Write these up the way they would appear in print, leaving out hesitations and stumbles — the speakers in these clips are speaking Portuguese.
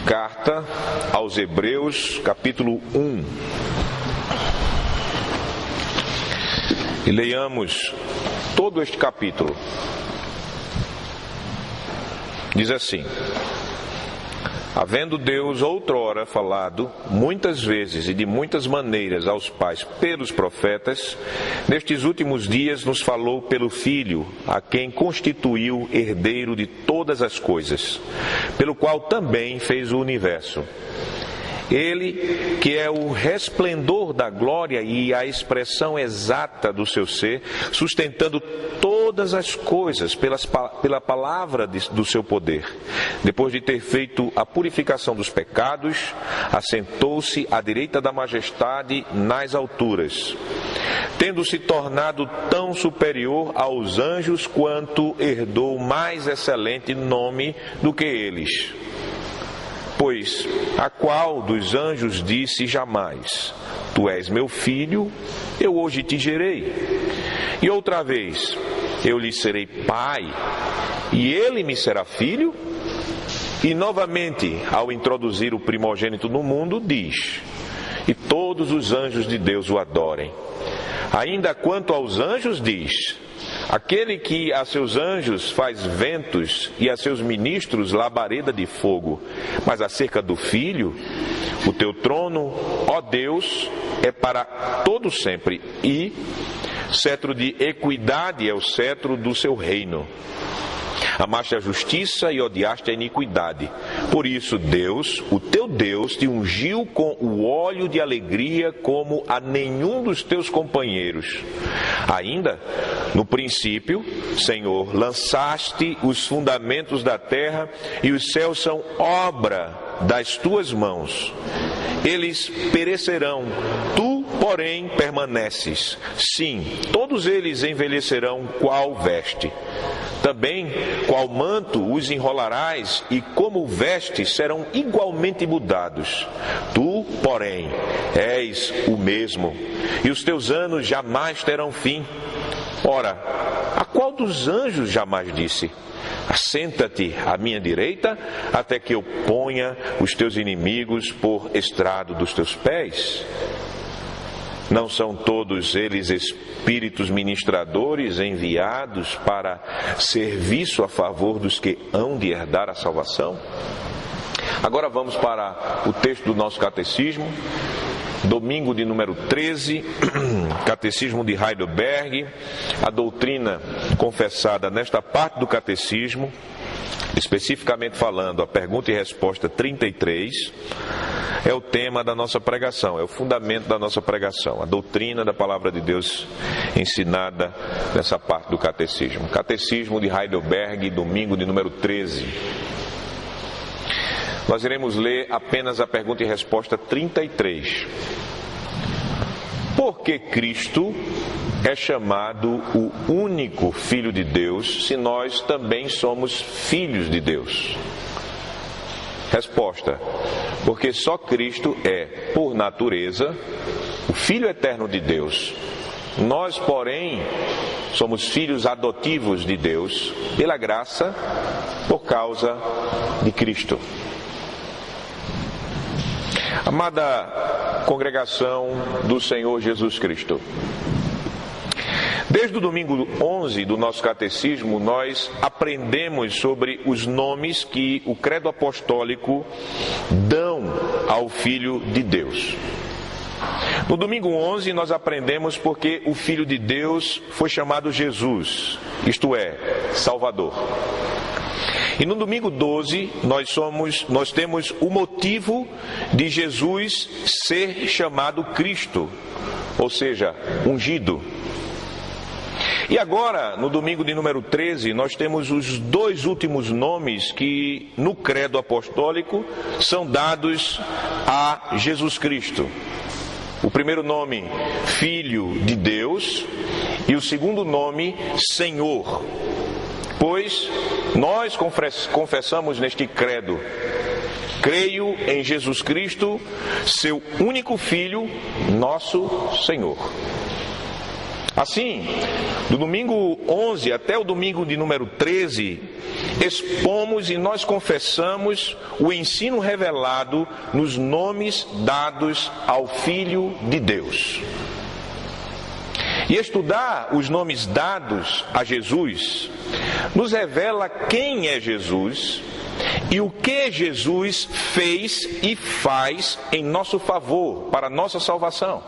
Carta aos Hebreus, capítulo 1. E leiamos todo este capítulo. Diz assim: havendo Deus outrora falado muitas vezes e de muitas maneiras aos pais pelos profetas, nestes últimos dias nos falou pelo Filho, a quem constituiu herdeiro de todas as coisas, pelo qual também fez o universo. Ele, que é o resplendor da glória e a expressão exata do seu ser, sustentando todas as coisas pela palavra do seu poder. Depois de ter feito a purificação dos pecados, assentou-se à direita da majestade nas alturas, tendo se tornado tão superior aos anjos quanto herdou mais excelente nome do que eles. Pois a qual dos anjos disse jamais: tu és meu filho, eu hoje te gerei. E outra vez: eu lhe serei pai, e ele me será filho. E novamente, ao introduzir o primogênito no mundo, diz: e todos os anjos de Deus o adorem. Ainda quanto aos anjos, diz: aquele que a seus anjos faz ventos e a seus ministros labareda de fogo. Mas acerca do Filho, o teu trono, ó Deus, é para todo sempre, e cetro de equidade é o cetro do seu reino. Amaste a justiça e odiaste a iniquidade. Por isso Deus, o teu Deus, te ungiu com o óleo de alegria como a nenhum dos teus companheiros. Ainda, no princípio, Senhor, lançaste os fundamentos da terra, e os céus são obra das tuas mãos. Eles perecerão, tu, porém, permaneces. Sim, todos eles envelhecerão qual veste. Também, qual manto os enrolarás, e como vestes serão igualmente mudados. Tu, porém, és o mesmo, e os teus anos jamais terão fim. Ora, a qual dos anjos jamais disse: assenta-te à minha direita, até que eu ponha os teus inimigos por estrado dos teus pés? Não são todos eles espíritos ministradores enviados para serviço a favor dos que hão de herdar a salvação? Agora vamos para o texto do nosso catecismo, domingo de número 13, Catecismo de Heidelberg. A doutrina confessada nesta parte do catecismo, especificamente falando a pergunta e resposta 33, é o tema da nossa pregação, é o fundamento da nossa pregação, a doutrina da palavra de Deus ensinada nessa parte do catecismo. Catecismo de Heidelberg, domingo de número 13. Nós iremos ler apenas a pergunta e resposta 33. Por que Cristo é chamado o único Filho de Deus, se nós também somos filhos de Deus? Resposta: porque só Cristo é, por natureza, o Filho eterno de Deus. Nós, porém, somos filhos adotivos de Deus, pela graça, por causa de Cristo. Amada congregação do Senhor Jesus Cristo, desde o domingo 11 do nosso catecismo, nós aprendemos sobre os nomes que o credo apostólico dão ao Filho de Deus. No domingo 11 nós aprendemos porque o Filho de Deus foi chamado Jesus, isto é, Salvador. E no domingo 12 nós temos o motivo de Jesus ser chamado Cristo, ou seja, ungido. E agora, no domingo de número 13, nós temos os dois últimos nomes que no credo apostólico são dados a Jesus Cristo. O primeiro nome, Filho de Deus, e o segundo nome, Senhor. Pois nós confessamos neste credo: creio em Jesus Cristo, seu único Filho, nosso Senhor. Assim, do domingo 11 até o domingo de número 13, expomos e nós confessamos o ensino revelado nos nomes dados ao Filho de Deus. E estudar os nomes dados a Jesus nos revela quem é Jesus e o que Jesus fez e faz em nosso favor, para a nossa salvação.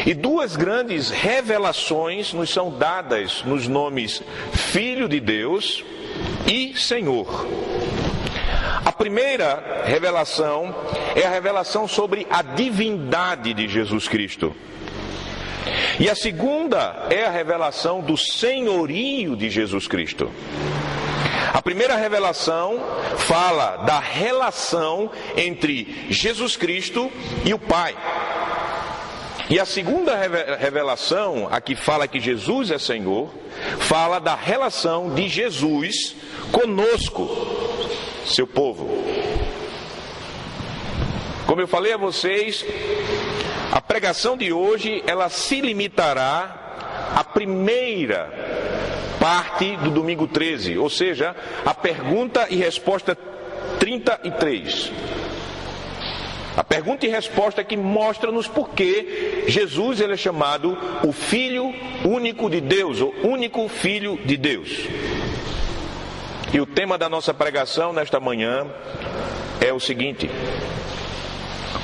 E duas grandes revelações nos são dadas nos nomes Filho de Deus e Senhor. A primeira revelação é a revelação sobre a divindade de Jesus Cristo. E a segunda é a revelação do senhorio de Jesus Cristo. A primeira revelação fala da relação entre Jesus Cristo e o Pai. E a segunda revelação, a que fala que Jesus é Senhor, fala da relação de Jesus conosco, seu povo. Como eu falei a vocês, a pregação de hoje, ela se limitará à primeira parte do domingo 13, ou seja, a pergunta e resposta 33. A pergunta e resposta que mostra-nos por que Jesus ele é chamado o Filho único de Deus, o único Filho de Deus. E o tema da nossa pregação nesta manhã é o seguinte: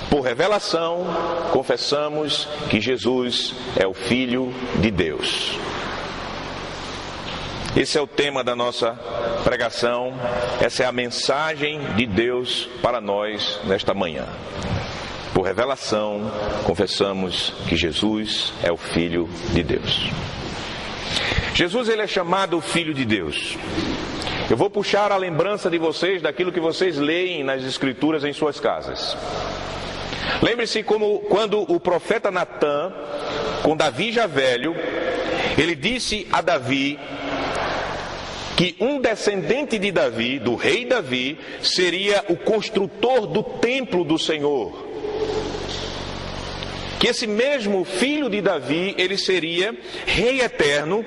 por revelação, confessamos que Jesus é o Filho de Deus. Esse é o tema da nossa pregação, essa é a mensagem de Deus para nós nesta manhã. Por revelação, confessamos que Jesus é o Filho de Deus. Jesus ele é chamado o Filho de Deus. Eu vou puxar a lembrança de vocês daquilo que vocês leem nas Escrituras em suas casas. Lembre-se como quando o profeta Natã, com Davi já velho, ele disse a Davi que um descendente de Davi, do rei Davi, seria o construtor do templo do Senhor. Que esse mesmo filho de Davi, ele seria rei eterno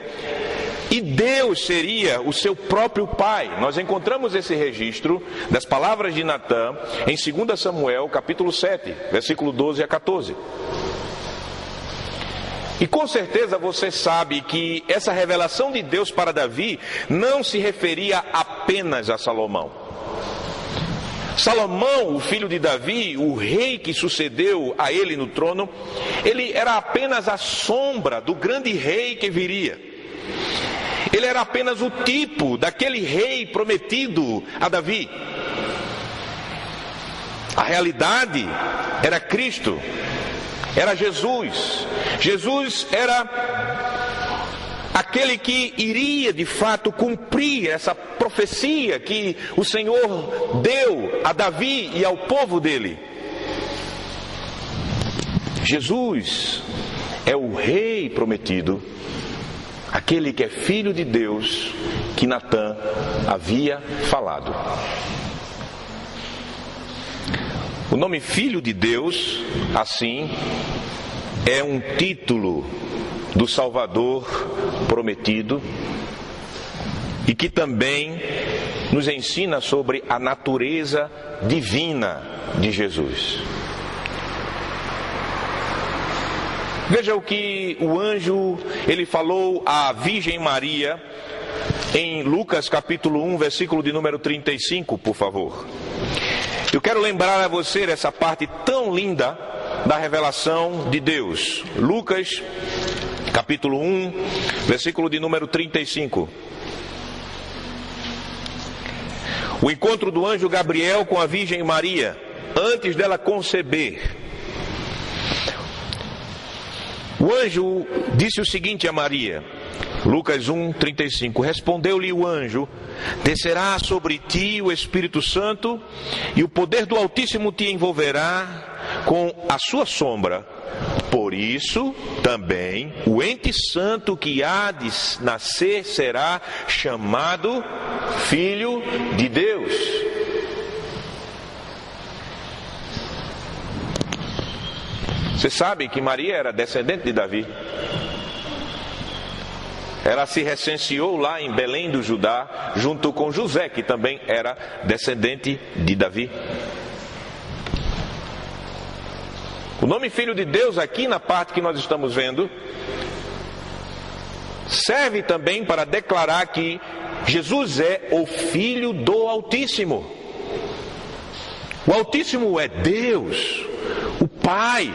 e Deus seria o seu próprio pai. Nós encontramos esse registro das palavras de Natã em 2 Samuel, capítulo 7, versículo 12 a 14. E com certeza você sabe que essa revelação de Deus para Davi não se referia apenas a Salomão. Salomão, o filho de Davi, o rei que sucedeu a ele no trono, ele era apenas a sombra do grande rei que viria. Ele era apenas o tipo daquele rei prometido a Davi. A realidade era Cristo. Era Jesus. Jesus era aquele que iria de fato cumprir essa profecia que o Senhor deu a Davi e ao povo dele. Jesus é o rei prometido, aquele que é filho de Deus, que Natã havia falado. O nome Filho de Deus, assim, é um título do Salvador prometido e que também nos ensina sobre a natureza divina de Jesus. Veja o que o anjo ele falou à Virgem Maria em Lucas capítulo 1, versículo de número 35, por favor. Eu quero lembrar a você essa parte tão linda da revelação de Deus. Lucas, capítulo 1, versículo de número 35. O encontro do anjo Gabriel com a Virgem Maria, antes dela conceber. O anjo disse o seguinte a Maria, Lucas 1, 35. Respondeu-lhe o anjo: descerá sobre ti o Espírito Santo, e o poder do Altíssimo te envolverá com a sua sombra. Por isso, também, o ente santo que há de nascer será chamado Filho de Deus. Você sabe que Maria era descendente de Davi. Ela se recenseou lá em Belém do Judá, junto com José, que também era descendente de Davi. O nome Filho de Deus, aqui na parte que nós estamos vendo, serve também para declarar que Jesus é o Filho do Altíssimo. O Altíssimo é Deus, o Pai,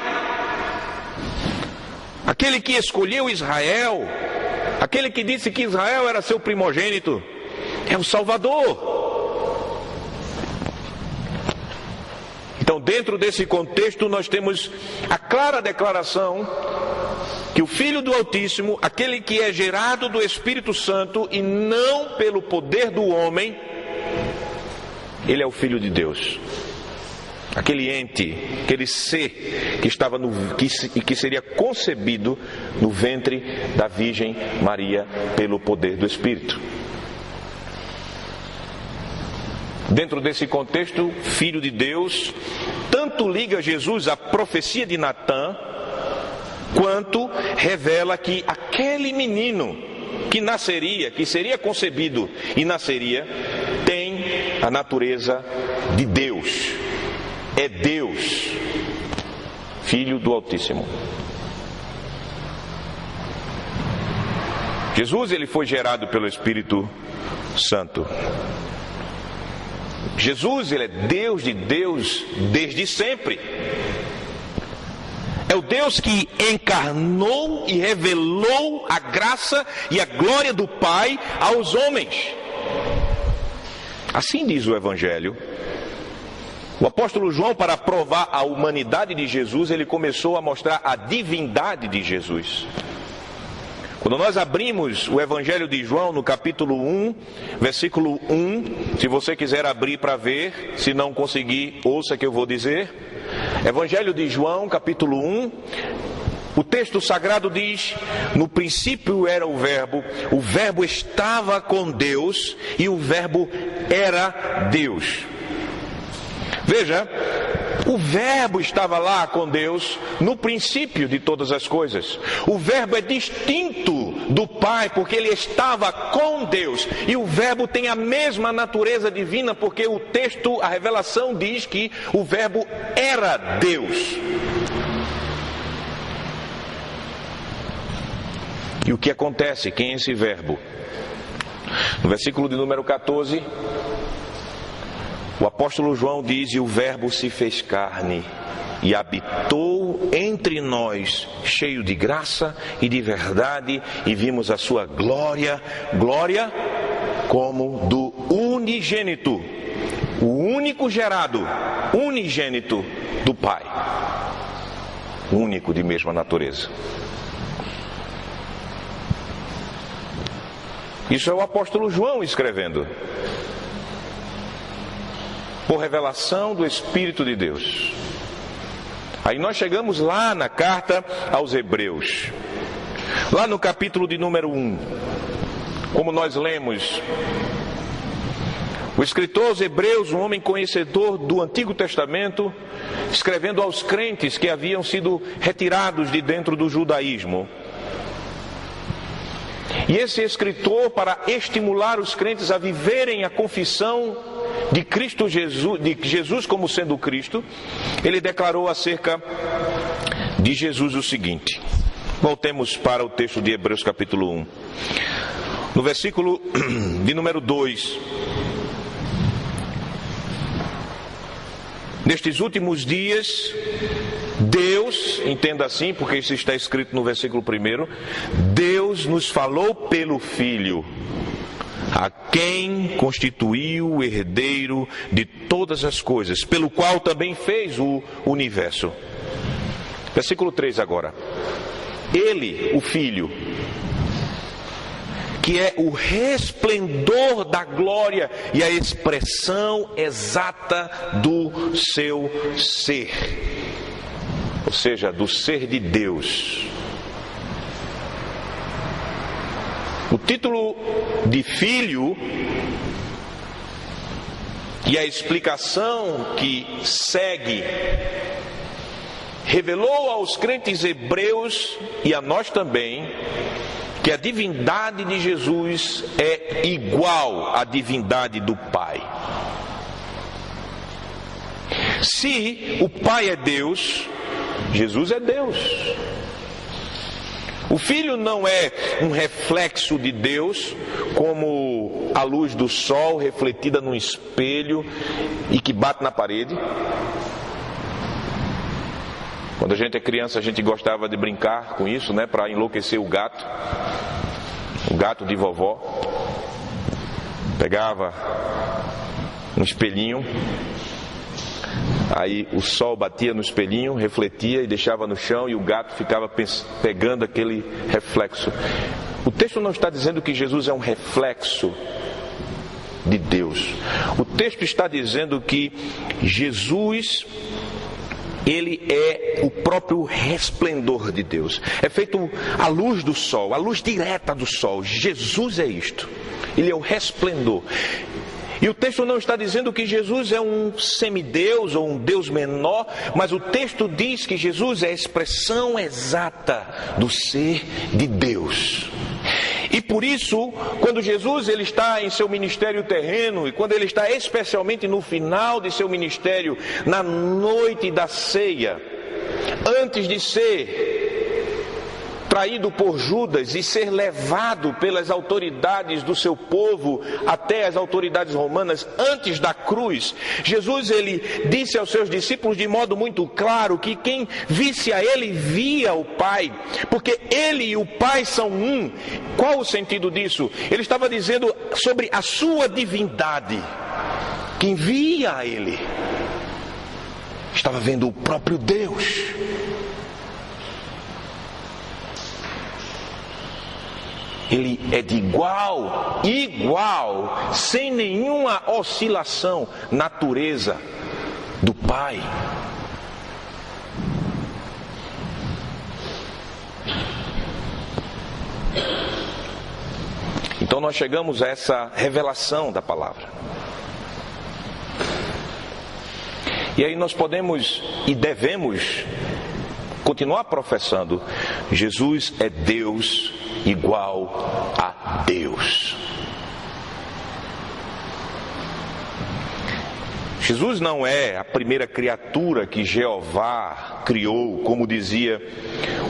aquele que escolheu Israel, aquele que disse que Israel era seu primogênito, é o Salvador. Então, dentro desse contexto, nós temos a clara declaração que o Filho do Altíssimo, aquele que é gerado do Espírito Santo e não pelo poder do homem, ele é o Filho de Deus. Aquele ente, aquele ser que estava que seria concebido no ventre da Virgem Maria pelo poder do Espírito. Dentro desse contexto, Filho de Deus, tanto liga Jesus à profecia de Natã, quanto revela que aquele menino que nasceria, que seria concebido e nasceria, tem a natureza de Deus. É Deus, Filho do Altíssimo. Jesus, ele foi gerado pelo Espírito Santo. Jesus, ele é Deus de Deus desde sempre. É o Deus que encarnou e revelou a graça e a glória do Pai aos homens. Assim diz o Evangelho. O apóstolo João, para provar a humanidade de Jesus, ele começou a mostrar a divindade de Jesus. Quando nós abrimos o Evangelho de João no capítulo 1, versículo 1, se você quiser abrir para ver, se não conseguir, ouça que eu vou dizer. Evangelho de João, capítulo 1, o texto sagrado diz: no princípio era o Verbo estava com Deus e o Verbo era Deus. Veja, o Verbo estava lá com Deus no princípio de todas as coisas. O Verbo é distinto do Pai porque ele estava com Deus. E o Verbo tem a mesma natureza divina porque o texto, a revelação diz que o Verbo era Deus. E o que acontece? Quem é esse Verbo? No versículo de número 14... o apóstolo João diz: e o Verbo se fez carne e habitou entre nós, cheio de graça e de verdade, e vimos a sua glória, glória como do unigênito, o único gerado, unigênito do Pai, único de mesma natureza. Isso é o apóstolo João escrevendo. Por revelação do Espírito de Deus. Aí nós chegamos lá na carta aos Hebreus, lá no capítulo de número 1, como nós lemos, o escritor aos Hebreus, um homem conhecedor do Antigo Testamento, escrevendo aos crentes que haviam sido retirados de dentro do judaísmo. E esse escritor, para estimular os crentes a viverem a confissão de Cristo Jesus, de Jesus como sendo Cristo, ele declarou acerca de Jesus o seguinte. Voltemos para o texto de Hebreus capítulo 1. No versículo de número 2. Nestes últimos dias, Deus, entenda assim, porque isso está escrito no versículo 1, Deus nos falou pelo Filho, a quem constituiu o herdeiro de todas as coisas, pelo qual também fez o universo. Versículo 3 agora. Ele, o Filho, que é o resplendor da glória e a expressão exata do seu ser, ou seja, do ser de Deus. O título de filho e a explicação que segue revelou aos crentes hebreus e a nós também que a divindade de Jesus é igual à divindade do Pai. Se o Pai é Deus, Jesus é Deus. O Filho não é um reflexo de Deus, como a luz do sol refletida num espelho e que bate na parede. Quando a gente é criança, a gente gostava de brincar com isso, né, para enlouquecer o gato de vovó. Pegava um espelhinho, aí o sol batia no espelhinho, refletia e deixava no chão, e o gato ficava pegando aquele reflexo. O texto não está dizendo que Jesus é um reflexo de Deus. O texto está dizendo que Jesus, ele é o próprio resplendor de Deus. É feito a luz do sol, a luz direta do sol. Jesus é isto. Ele é o resplendor. E o texto não está dizendo que Jesus é um semideus ou um Deus menor, mas o texto diz que Jesus é a expressão exata do ser de Deus. E por isso, quando Jesus ele está em seu ministério terreno, e quando ele está especialmente no final de seu ministério, na noite da ceia, antes de ser traído por Judas e ser levado pelas autoridades do seu povo até as autoridades romanas, antes da cruz, Jesus ele disse aos seus discípulos de modo muito claro que quem visse a ele via o Pai, porque ele e o Pai são um. Qual o sentido disso? Ele estava dizendo sobre a sua divindade. Quem via a ele estava vendo o próprio Deus. Ele é de igual, sem nenhuma oscilação, natureza do Pai. Então nós chegamos a essa revelação da palavra. E aí nós podemos e devemos continuar professando: Jesus é Deus igual a Deus. Jesus não é a primeira criatura que Jeová criou, como dizia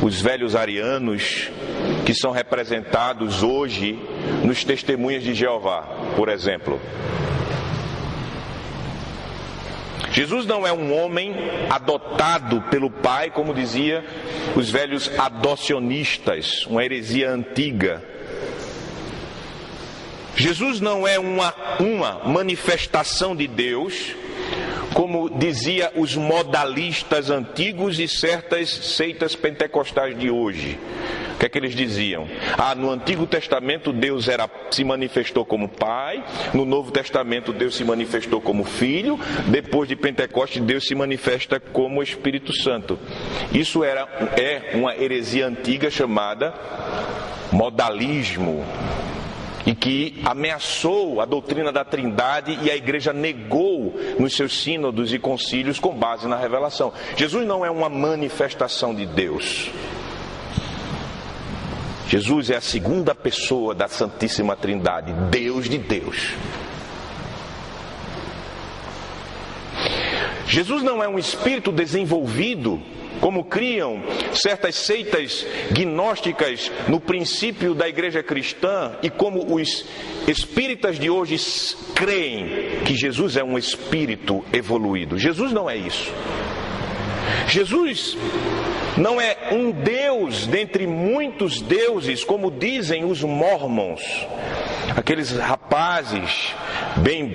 os velhos arianos, que são representados hoje nos testemunhas de Jeová, por exemplo. Jesus não é um homem adotado pelo Pai, como dizia os velhos adocionistas, uma heresia antiga. Jesus não é uma manifestação de Deus, como dizia os modalistas antigos e certas seitas pentecostais de hoje. O que é que eles diziam? No Antigo Testamento Deus se manifestou como Pai, no Novo Testamento Deus se manifestou como Filho, depois de Pentecostes Deus se manifesta como Espírito Santo. Isso é uma heresia antiga chamada modalismo, e que ameaçou a doutrina da Trindade, e a igreja negou nos seus sínodos e concílios com base na revelação. Jesus não é uma manifestação de Deus. Jesus é a segunda pessoa da Santíssima Trindade, Deus de Deus. Jesus não é um espírito desenvolvido, como criam certas seitas gnósticas no princípio da igreja cristã, e como os espíritas de hoje creem que Jesus é um espírito evoluído. Jesus não é isso. Jesus não é um Deus dentre muitos deuses, como dizem os mormons, aqueles rapazes bem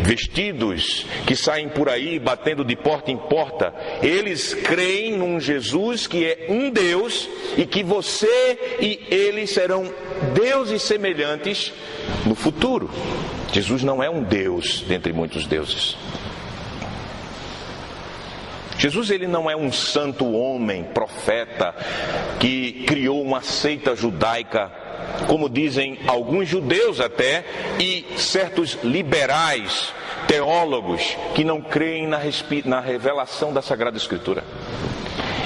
vestidos que saem por aí batendo de porta em porta. Eles creem num Jesus que é um Deus e que você e eles serão deuses semelhantes no futuro. Jesus não é um Deus dentre muitos deuses. Jesus ele não é um santo homem, profeta, que criou uma seita judaica, como dizem alguns judeus até, e certos liberais, teólogos, que não creem na revelação da Sagrada Escritura.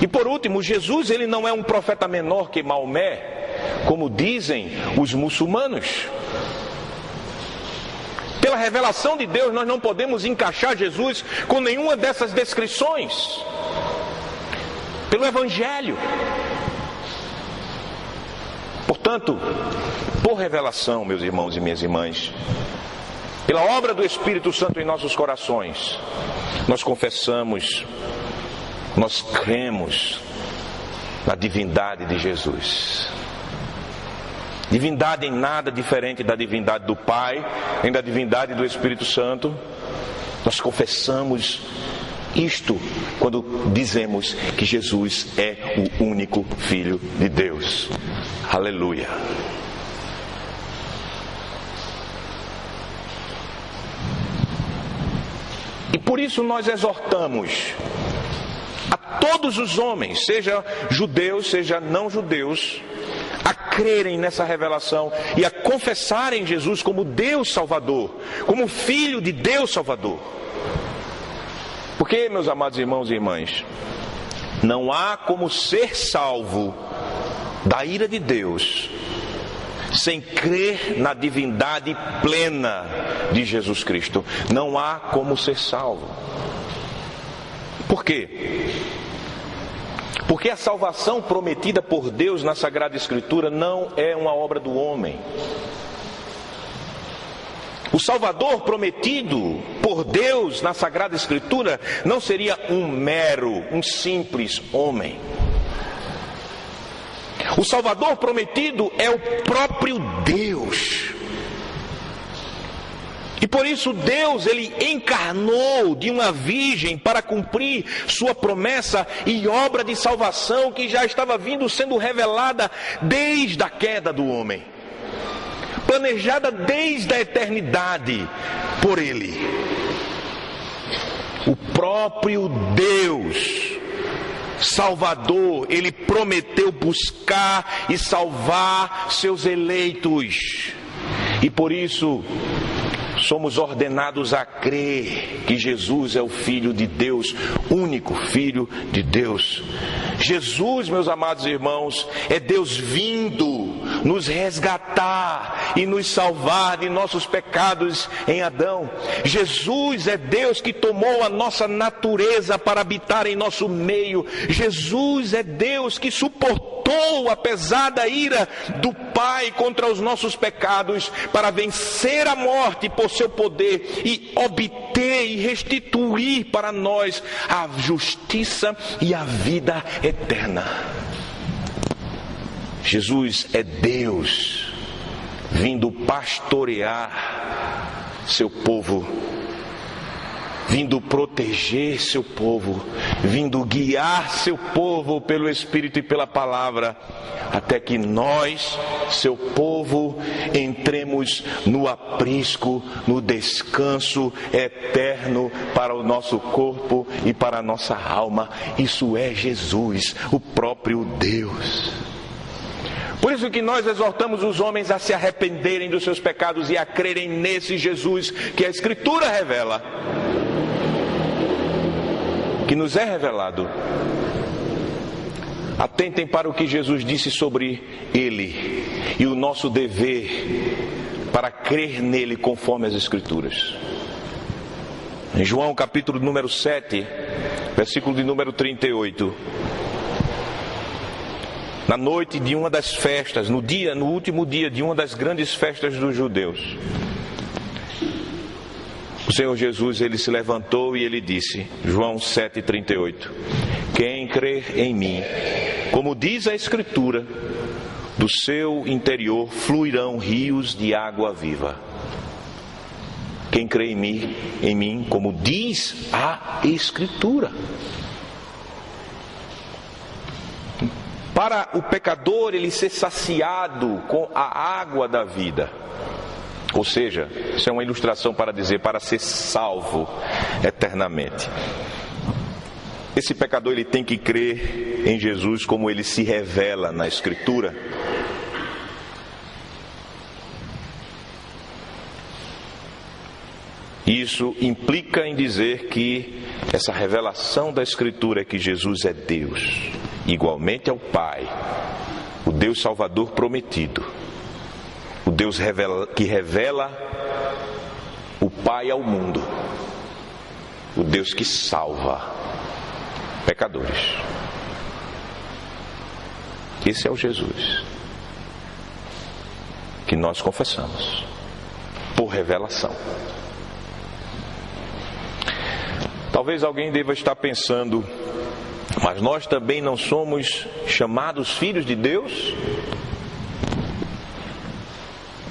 E por último, Jesus ele não é um profeta menor que Maomé, como dizem os muçulmanos. Pela revelação de Deus, nós não podemos encaixar Jesus com nenhuma dessas descrições. Pelo Evangelho. Portanto, por revelação, meus irmãos e minhas irmãs, pela obra do Espírito Santo em nossos corações, nós confessamos, nós cremos na divindade de Jesus. Divindade em nada diferente da divindade do Pai, nem da divindade do Espírito Santo. Nós confessamos isto quando dizemos que Jesus é o único Filho de Deus. Aleluia. E por isso nós exortamos a todos os homens, seja judeus, seja não judeus, a crerem nessa revelação e a confessarem Jesus como Deus Salvador, como Filho de Deus Salvador. Porque, meus amados irmãos e irmãs, não há como ser salvo da ira de Deus sem crer na divindade plena de Jesus Cristo. Não há como ser salvo. Por quê? Porque a salvação prometida por Deus na Sagrada Escritura não é uma obra do homem. O Salvador prometido por Deus na Sagrada Escritura não seria um simples homem. O Salvador prometido é o próprio Deus. E por isso Deus, Ele encarnou de uma virgem para cumprir sua promessa e obra de salvação que já estava sendo revelada desde a queda do homem. Planejada desde a eternidade por Ele. O próprio Deus Salvador, Ele prometeu buscar e salvar seus eleitos. E por isso somos ordenados a crer que Jesus é o Filho de Deus, único Filho de Deus. Jesus, meus amados irmãos, é Deus vindo nos resgatar e nos salvar de nossos pecados em Adão. Jesus é Deus que tomou a nossa natureza para habitar em nosso meio. Jesus é Deus que suportou a pesada ira do Pai contra os nossos pecados para vencer a morte por seu poder e obter e restituir para nós a justiça e a vida eterna. Jesus é Deus vindo pastorear seu povo, vindo proteger seu povo, vindo guiar seu povo pelo Espírito e pela palavra, até que nós, seu povo, entremos no aprisco, no descanso eterno para o nosso corpo e para a nossa alma. Isso é Jesus, o próprio Deus. Por isso que nós exortamos os homens a se arrependerem dos seus pecados e a crerem nesse Jesus que a Escritura revela, que nos é revelado. Atentem para o que Jesus disse sobre Ele e o nosso dever para crer nele conforme as Escrituras. Em João capítulo número 7, versículo de número 38. Na noite de uma das festas, no último dia de uma das grandes festas dos judeus, o Senhor Jesus, Ele se levantou e Ele disse, João 7,38, quem crer em mim, como diz a Escritura, do seu interior fluirão rios de água viva. Quem crê em mim, como diz a Escritura. Para o pecador ele ser saciado com a água da vida, ou seja, isso é uma ilustração para dizer, para ser salvo eternamente. Esse pecador ele tem que crer em Jesus como ele se revela na Escritura. Isso implica em dizer que essa revelação da Escritura é que Jesus é Deus, igualmente ao Pai, o Deus Salvador prometido, o Deus que revela o Pai ao mundo, o Deus que salva pecadores. Esse é o Jesus que nós confessamos por revelação. Talvez alguém deva estar pensando: mas nós também não somos chamados filhos de Deus?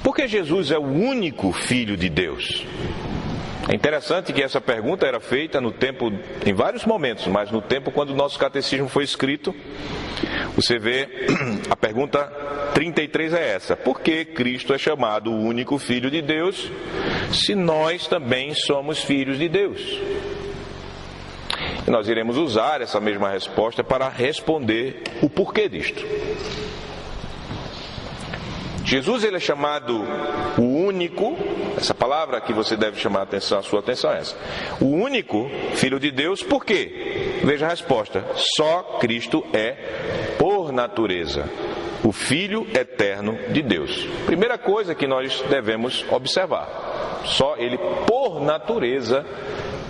Porque Jesus é o único Filho de Deus. É interessante que essa pergunta era feita no tempo, em vários momentos, mas no tempo quando o nosso catecismo foi escrito, você vê, a pergunta 33 é essa: por que Cristo é chamado o único Filho de Deus, se nós também somos filhos de Deus? E nós iremos usar essa mesma resposta para responder o porquê disto. Jesus, ele é chamado o único, essa palavra que você deve chamar a sua atenção é essa: o único Filho de Deus, por quê? Veja a resposta: só Cristo é, por natureza, o Filho eterno de Deus. Primeira coisa que nós devemos observar: só Ele, por natureza,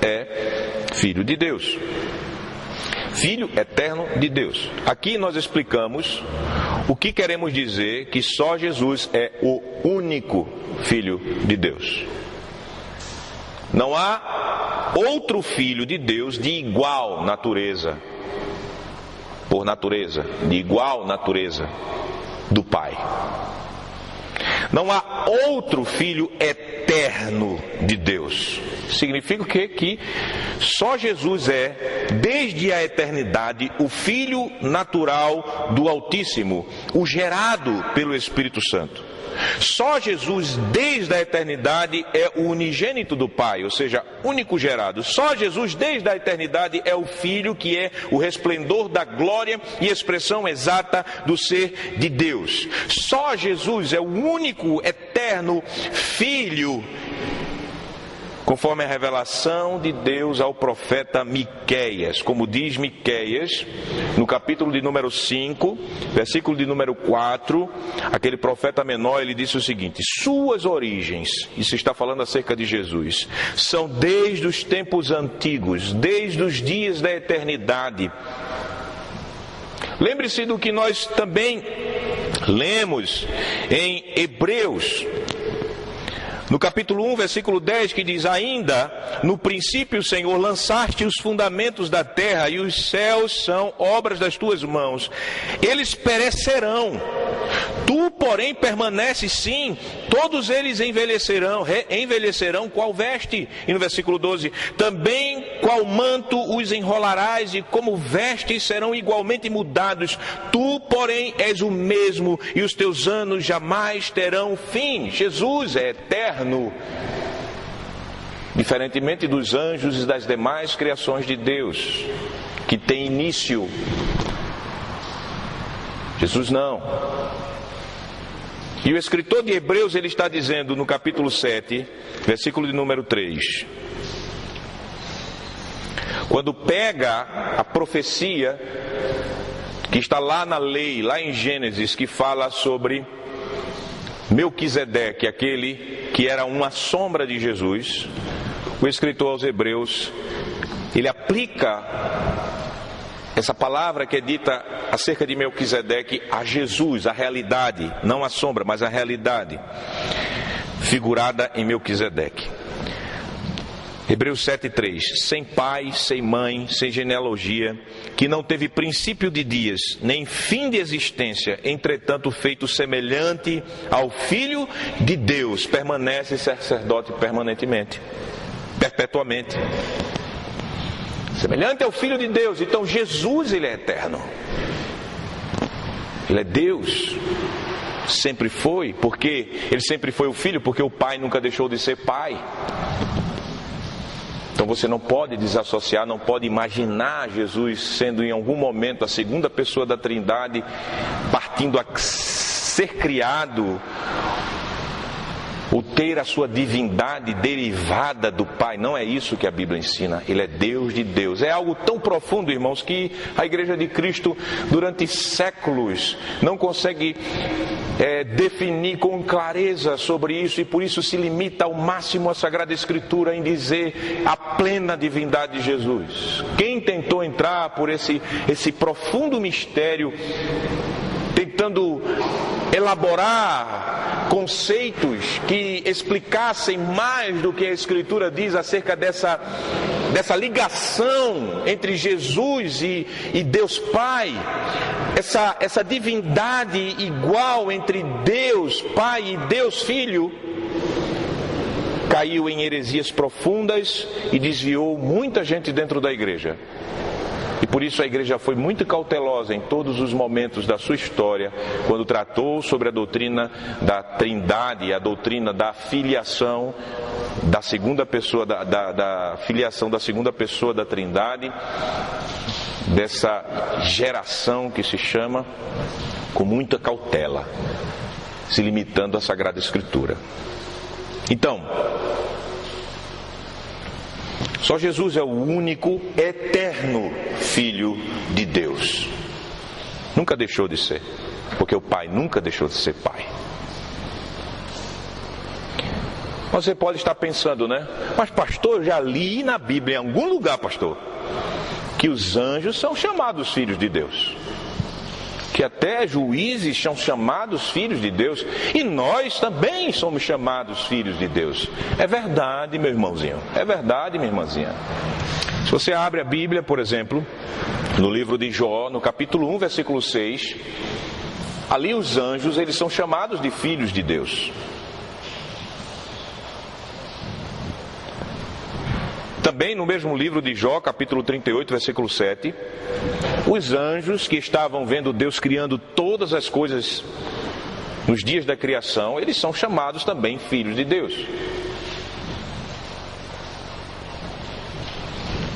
é Filho de Deus. Filho eterno de Deus. Aqui nós explicamos o que queremos dizer que só Jesus é o único Filho de Deus. Não há outro Filho de Deus de igual natureza, por natureza, de igual natureza do Pai. Não há outro Filho eterno de Deus. Significa o quê? Que só Jesus é, desde a eternidade, o Filho natural do Altíssimo, o gerado pelo Espírito Santo. Só Jesus, desde a eternidade, é o unigênito do Pai, ou seja, único gerado. Só Jesus, desde a eternidade, é o Filho que é o resplendor da glória e expressão exata do ser de Deus. Só Jesus é o único eterno Filho, conforme a revelação de Deus ao profeta Miqueias. Como diz Miqueias, no capítulo de número 5, versículo de número 4, aquele profeta menor, ele disse o seguinte: suas origens, isso está falando acerca de Jesus, são desde os tempos antigos, desde os dias da eternidade. Lembre-se do que nós também lemos em Hebreus, no capítulo 1, versículo 10, que diz: ainda no princípio, Senhor, lançaste os fundamentos da terra, e os céus são obras das tuas mãos. Eles perecerão, tu, porém, permaneces sim, todos eles envelhecerão qual veste. E no versículo 12: também qual manto os enrolarás, e como vestes serão igualmente mudados. Tu, porém, és o mesmo, e os teus anos jamais terão fim. Jesus é eterno, diferentemente dos anjos e das demais criações de Deus, que tem início. Jesus não. E o escritor de Hebreus, ele está dizendo no capítulo 7, versículo de número 3, quando pega a profecia que está lá na lei, lá em Gênesis, que fala sobre Melquisedeque, aquele que era uma sombra de Jesus, o escritor aos Hebreus, ele aplica essa palavra que é dita acerca de Melquisedeque a Jesus, a realidade, não a sombra, mas a realidade figurada em Melquisedeque. Hebreus 7,3: sem pai, sem mãe, sem genealogia, que não teve princípio de dias, nem fim de existência, entretanto feito semelhante ao Filho de Deus, permanece sacerdote permanentemente, perpetuamente. Semelhante ao Filho de Deus. Então Jesus, ele é eterno, ele é Deus, sempre foi. Porque ele sempre foi o Filho? Porque o Pai nunca deixou de ser Pai. Então você não pode desassociar, não pode imaginar Jesus sendo em algum momento a segunda pessoa da Trindade, partindo a ser criado o ter a sua divindade derivada do Pai. Não é isso que a Bíblia ensina. Ele é Deus de Deus. É algo tão profundo, irmãos, que a Igreja de Cristo durante séculos não consegue definir com clareza sobre isso, e por isso se limita ao máximo a Sagrada Escritura em dizer a plena divindade de Jesus. Quem tentou entrar por esse profundo mistério, tentando elaborar conceitos que explicassem mais do que a Escritura diz acerca dessa ligação entre Jesus e Deus Pai, essa divindade igual entre Deus Pai e Deus Filho, caiu em heresias profundas e desviou muita gente dentro da igreja. E por isso a igreja foi muito cautelosa em todos os momentos da sua história, quando tratou sobre a doutrina da Trindade, a doutrina da filiação da segunda pessoa, da filiação da segunda pessoa da Trindade, dessa geração que se chama, com muita cautela, se limitando à Sagrada Escritura. Então, só Jesus é o único eterno Filho de Deus. Nunca deixou de ser, porque o Pai nunca deixou de ser Pai. Você pode estar pensando, né? Mas pastor, eu já li na Bíblia, em algum lugar, pastor, que os anjos são chamados filhos de Deus, que até juízes são chamados filhos de Deus, e nós também somos chamados filhos de Deus. É verdade, meu irmãozinho, é verdade, minha irmãzinha. Se você abre a Bíblia, por exemplo, no livro de Jó, no capítulo 1, versículo 6, ali os anjos, eles são chamados de filhos de Deus. Também no mesmo livro de Jó, capítulo 38, versículo 7, os anjos que estavam vendo Deus criando todas as coisas nos dias da criação, eles são chamados também filhos de Deus.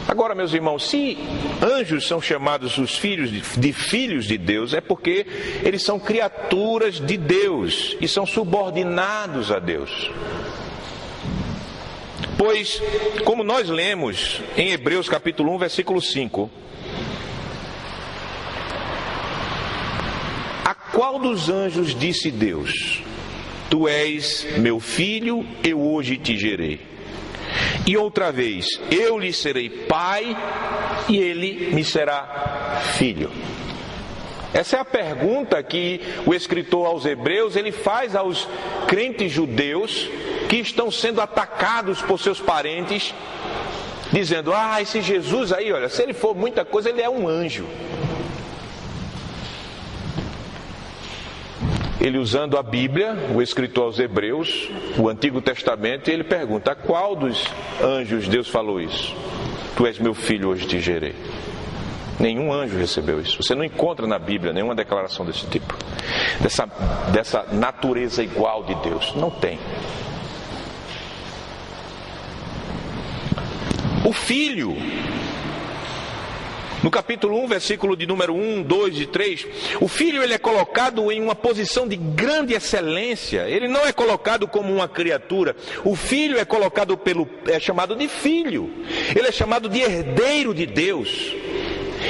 Agora, meus irmãos, se anjos são chamados os filhos de Deus, é porque eles são criaturas de Deus e são subordinados a Deus. Pois, como nós lemos em Hebreus capítulo 1, versículo 5, a qual dos anjos disse Deus: Tu és meu filho, eu hoje te gerei. E outra vez, eu lhe serei pai e ele me será filho. Essa é a pergunta que o escritor aos Hebreus, ele faz aos crentes judeus que estão sendo atacados por seus parentes, dizendo: esse Jesus aí, olha, se ele for muita coisa, ele é um anjo. Ele, usando a Bíblia, o escritor aos Hebreus, o Antigo Testamento, ele pergunta: a qual dos anjos Deus falou isso? Tu és meu filho, hoje te gerei. Nenhum anjo recebeu isso. Você não encontra na Bíblia nenhuma declaração desse tipo, dessa natureza igual de Deus. Não tem. O Filho, no capítulo 1, versículo de número 1, 2 e 3, o Filho, ele é colocado em uma posição de grande excelência. Ele não é colocado como uma criatura. O Filho é colocado é chamado de Filho. Ele é chamado de herdeiro de Deus.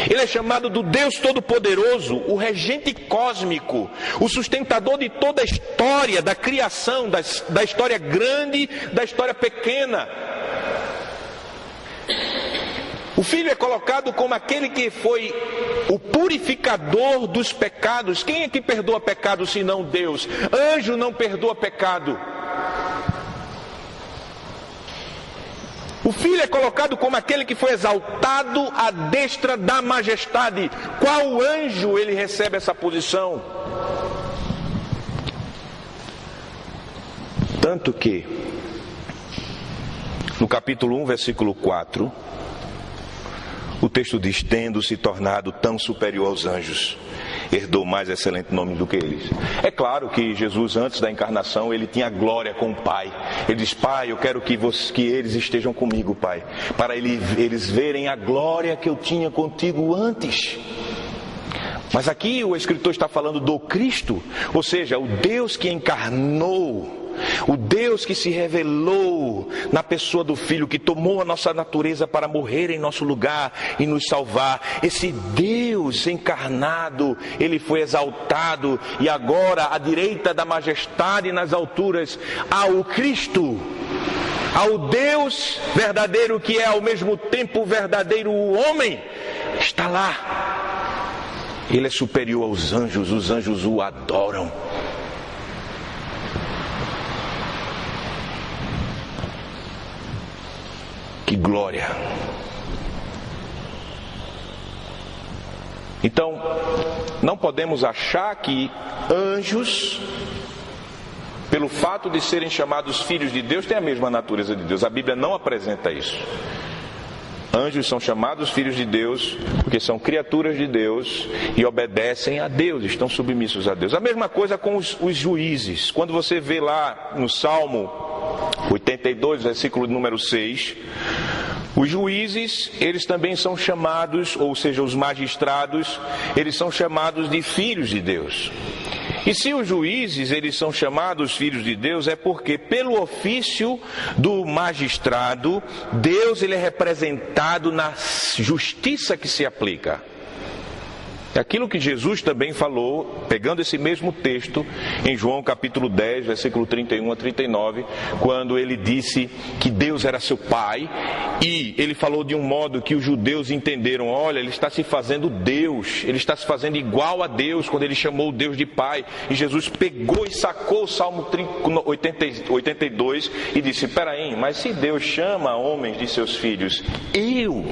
Ele é chamado do Deus Todo-Poderoso, o regente cósmico, o sustentador de toda a história, da criação, da história grande, da história pequena. O Filho é colocado como aquele que foi o purificador dos pecados. Quem é que perdoa pecado senão Deus? Anjo não perdoa pecado. O Filho é colocado como aquele que foi exaltado à destra da majestade. Qual anjo ele recebe essa posição? Tanto que, no capítulo 1, versículo 4, o texto diz: tendo se tornado tão superior aos anjos, herdou mais excelente nome do que eles. É claro que Jesus, antes da encarnação, ele tinha glória com o Pai. Ele diz: Pai, eu quero que eles estejam comigo, Pai, para eles verem a glória que eu tinha contigo antes. Mas aqui o escritor está falando do Cristo, ou seja, o Deus que encarnou o Deus que se revelou na pessoa do Filho, que tomou a nossa natureza para morrer em nosso lugar e nos salvar. Esse Deus encarnado, ele foi exaltado e agora à direita da majestade nas alturas há o Cristo, ao Deus verdadeiro, que é ao mesmo tempo verdadeiro homem, está lá. Ele é superior aos anjos, os anjos o adoram. Que glória! Então, não podemos achar que anjos, pelo fato de serem chamados filhos de Deus, têm a mesma natureza de Deus. A Bíblia não apresenta isso. Anjos são chamados filhos de Deus porque são criaturas de Deus e obedecem a Deus, estão submissos a Deus. A mesma coisa com os juízes. Quando você vê lá no Salmo 82, versículo número 6, os juízes, eles também são chamados, ou seja, os magistrados, eles são chamados de filhos de Deus. E se os juízes, eles são chamados filhos de Deus, é porque pelo ofício do magistrado, Deus, ele é representado na justiça que se aplica. É aquilo que Jesus também falou, pegando esse mesmo texto, em João capítulo 10, versículo 31 a 39, quando ele disse que Deus era seu Pai, e ele falou de um modo que os judeus entenderam: olha, ele está se fazendo Deus, ele está se fazendo igual a Deus, quando ele chamou Deus de Pai. E Jesus pegou e sacou o Salmo 82 e disse: peraí, mas se Deus chama homens de seus filhos, eu,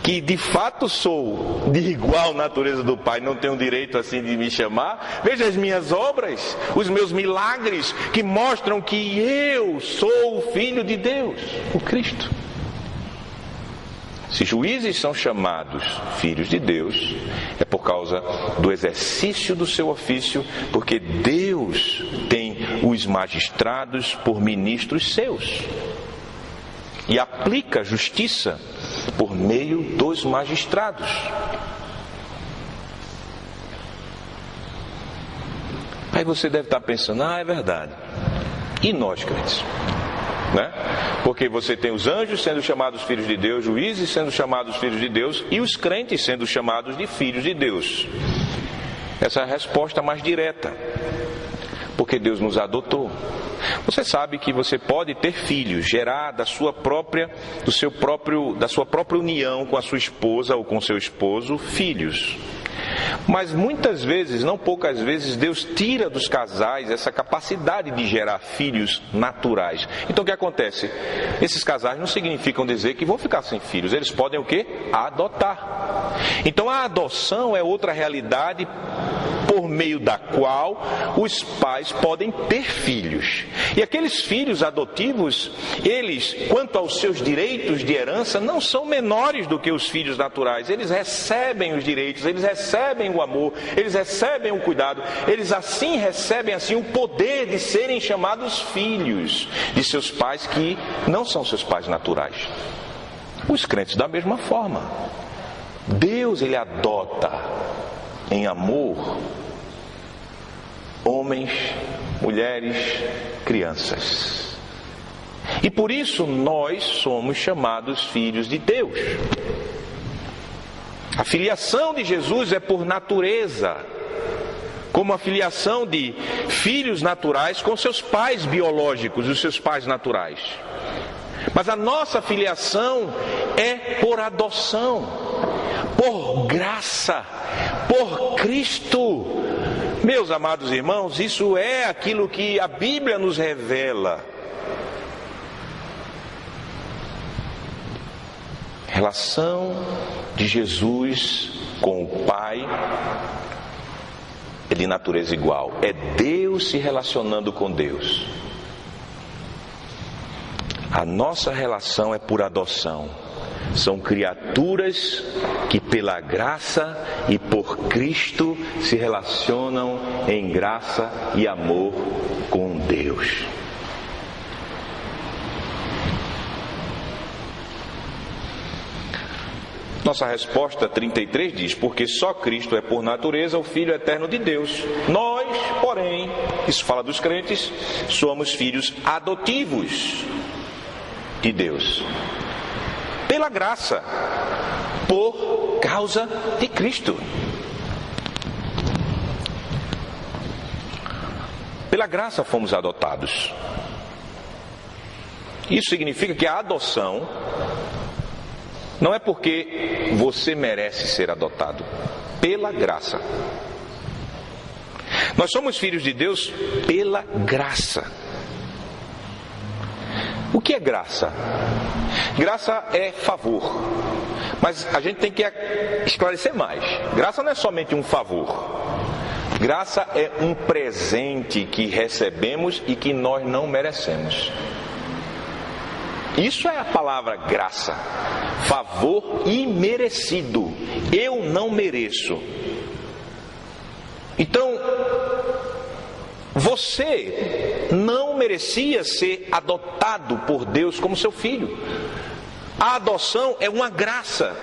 que de fato sou de igual natureza do Pai, não tenho direito assim de me chamar? Veja as minhas obras, os meus milagres, que mostram que eu sou o Filho de Deus, o Cristo. Se juízes são chamados filhos de Deus, é por causa do exercício do seu ofício, porque Deus tem os magistrados por ministros seus e aplica justiça por meio dos magistrados. Aí você deve estar pensando: é verdade. E nós, crentes? Né? Porque você tem os anjos sendo chamados filhos de Deus, juízes sendo chamados filhos de Deus e os crentes sendo chamados de filhos de Deus. Essa é a resposta mais direta. Porque Deus nos adotou. Você sabe que você pode ter filhos, gerar da sua própria união com a sua esposa ou com seu esposo, filhos. Mas muitas vezes, não poucas vezes, Deus tira dos casais essa capacidade de gerar filhos naturais. Então o que acontece? Esses casais não significam dizer que vão ficar sem filhos. Eles podem o quê? Adotar. Então a adoção é outra realidade por meio da qual os pais podem ter filhos. E aqueles filhos adotivos, eles, quanto aos seus direitos de herança, não são menores do que os filhos naturais. Eles recebem os direitos, eles recebem o amor, eles recebem o cuidado, eles recebem o poder de serem chamados filhos de seus pais que não são seus pais naturais. Os crentes da mesma forma. Deus, ele adota em amor homens, mulheres, crianças. E por isso nós somos chamados filhos de Deus. A filiação de Jesus é por natureza, como a filiação de filhos naturais com seus pais biológicos, os seus pais naturais. Mas a nossa filiação é por adoção, por graça, por Cristo. Meus amados irmãos, isso é aquilo que a Bíblia nos revela. Relação de Jesus com o Pai é de natureza igual. É Deus se relacionando com Deus. A nossa relação é por adoção. São criaturas que pela graça e por Cristo se relacionam em graça e amor com Deus. Nossa resposta 33 diz: porque só Cristo é por natureza o Filho eterno de Deus. Nós, porém, isso fala dos crentes, somos filhos adotivos de Deus. Pela graça, por causa de Cristo. Pela graça fomos adotados. Isso significa que a adoção não é porque você merece ser adotado. Pela graça. Nós somos filhos de Deus pela graça. O que é graça? Graça é favor. Mas a gente tem que esclarecer mais. Graça não é somente um favor. Graça é um presente que recebemos e que nós não merecemos. Isso é a palavra graça. Favor imerecido. Eu não mereço. Então, você não merecia ser adotado por Deus como seu filho. A adoção é uma graça.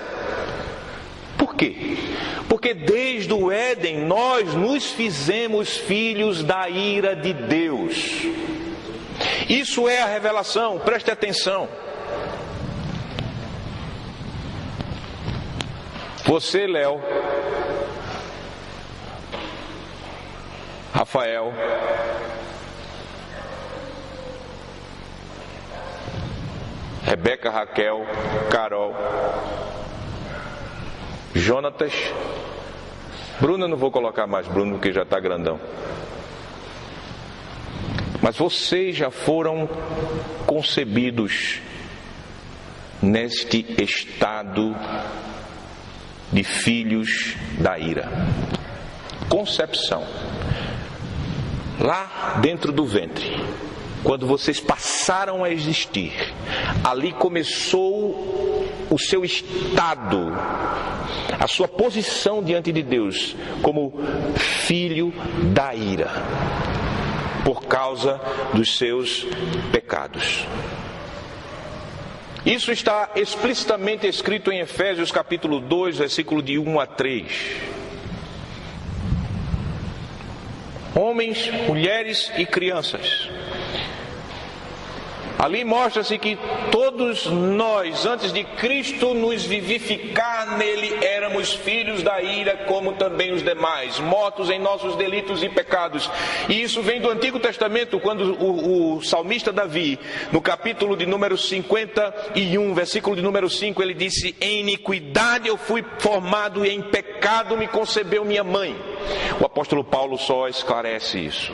Por quê? Porque desde o Éden nós nos fizemos filhos da ira de Deus. Isso é a revelação, preste atenção. Você, Léo, Rafael, Rebeca, Raquel, Carol, Jonatas, Bruno, eu não vou colocar mais Bruno porque já está grandão. Mas vocês já foram concebidos neste estado de filhos da ira. Concepção. Lá dentro do ventre, quando vocês passaram a existir, ali começou o seu estado, a sua posição diante de Deus como filho da ira, por causa dos seus pecados. Isso está explicitamente escrito em Efésios capítulo 2, versículo de 1 a 3. Homens, mulheres e crianças. Ali mostra-se que todos nós, antes de Cristo nos vivificar nele, éramos filhos da ira, como também os demais, mortos em nossos delitos e pecados. E isso vem do Antigo Testamento, quando o salmista Davi, no capítulo de número 51, versículo de número 5, ele disse: em iniquidade eu fui formado e em pecado me concebeu minha mãe. O apóstolo Paulo só esclarece isso.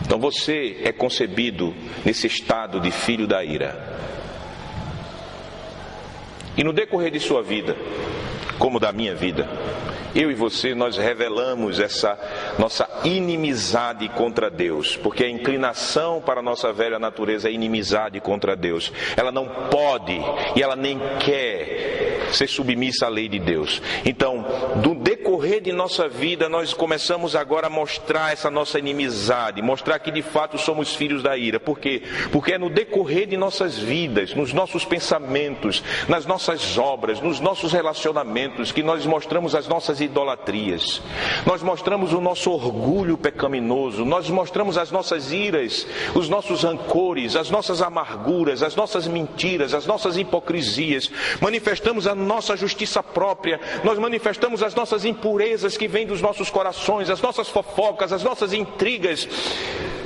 Então você é concebido nesse estado de filho da ira. E no decorrer de sua vida, como da minha vida, eu e você, nós revelamos essa nossa inimizade contra Deus, porque a inclinação para a nossa velha natureza é inimizade contra Deus. Ela não pode e ela nem quer ser submissa à lei de Deus. Então, do decorrer de nossa vida, nós começamos agora a mostrar essa nossa inimizade, mostrar que de fato somos filhos da ira. Por quê? Porque é no decorrer de nossas vidas, nos nossos pensamentos, nas nossas obras, nos nossos relacionamentos, que nós mostramos as nossas idolatrias, nós mostramos o nosso orgulho pecaminoso, nós mostramos as nossas iras, os nossos rancores, as nossas amarguras, as nossas mentiras, as nossas hipocrisias, manifestamos a nossa justiça própria, nós manifestamos as nossas impurezas que vêm dos nossos corações, as nossas fofocas, as nossas intrigas,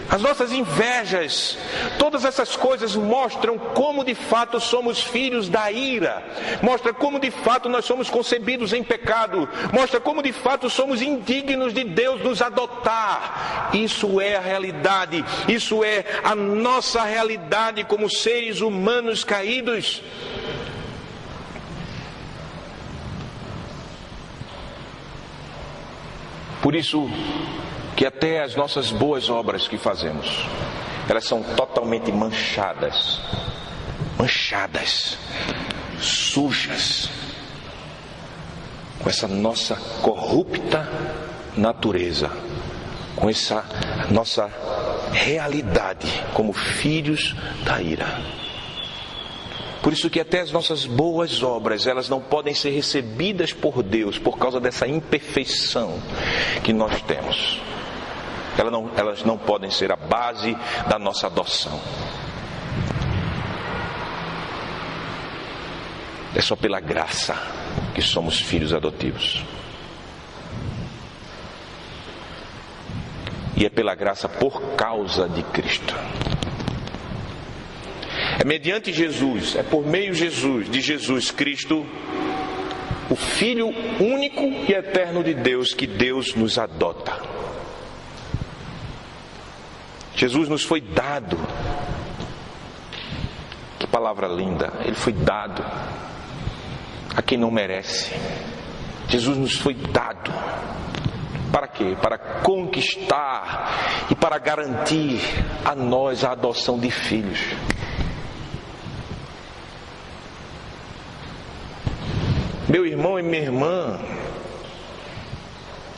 as nossas invejas. Todas essas coisas mostram como de fato somos filhos da ira, mostra como de fato nós somos concebidos em pecado, mostra como de fato somos indignos de Deus nos adotar. Isso é a realidade, isso é a nossa realidade como seres humanos caídos. Por isso que até as nossas boas obras que fazemos, elas são totalmente manchadas, sujas, com essa nossa corrupta natureza, com essa nossa realidade como filhos da ira. Por isso que até as nossas boas obras, elas não podem ser recebidas por Deus por causa dessa imperfeição que nós temos. Elas não podem ser a base da nossa adoção. É só pela graça que somos filhos adotivos. E é pela graça por causa de Cristo. É mediante Jesus, é por meio de Jesus Cristo, o Filho único e eterno de Deus, que Deus nos adota. Jesus nos foi dado. Que palavra linda! Ele foi dado a quem não merece. Jesus nos foi dado. Para quê? Para conquistar e para garantir a nós a adoção de filhos. Meu irmão e minha irmã,